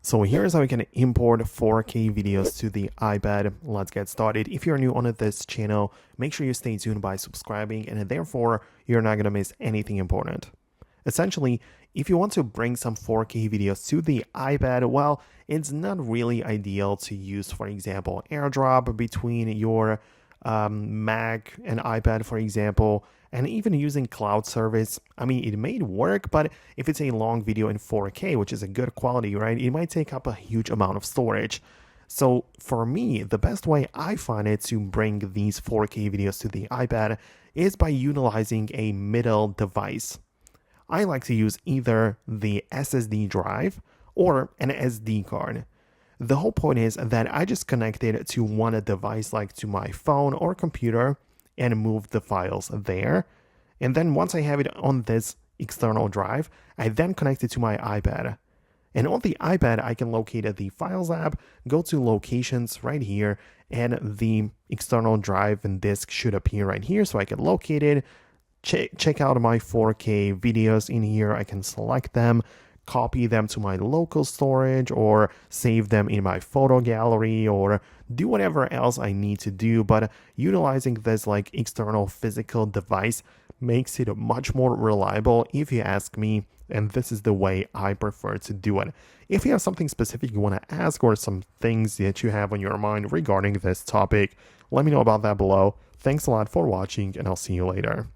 So here's how you can import 4K videos to the iPad. Let's get started. If you're new on this channel, make sure you stay tuned by subscribing, and therefore you're not going to miss anything important. Essentially, if you want to bring some 4K videos to the iPad, well, it's not really ideal to use, for example, AirDrop between your Mac and iPad, for example, and even using cloud service. I mean, it may work, but if it's a long video in 4K, which is a good quality, right, it might take up a huge amount of storage. So for me, the best way I find it to bring these 4K videos to the iPad is by utilizing a middle device. I like to use either the SSD drive or an SD card. The whole point is that I just connect it to one device, like to my phone or computer, and move the files there. And then once I have it on this external drive, I then connect it to my iPad. And on the iPad, I can locate the Files app, go to Locations right here, and the external drive and disk should appear right here. So I can locate it, check out my 4K videos in here. I can select them, copy them to my local storage, or save them in my photo gallery, or do whatever else I need to do. But utilizing this like external physical device makes it much more reliable, if you ask me, and this is the way I prefer to do it. If you have something specific you want to ask, or some things that you have on your mind regarding this topic, let me know about that below. Thanks a lot for watching, and I'll see you later.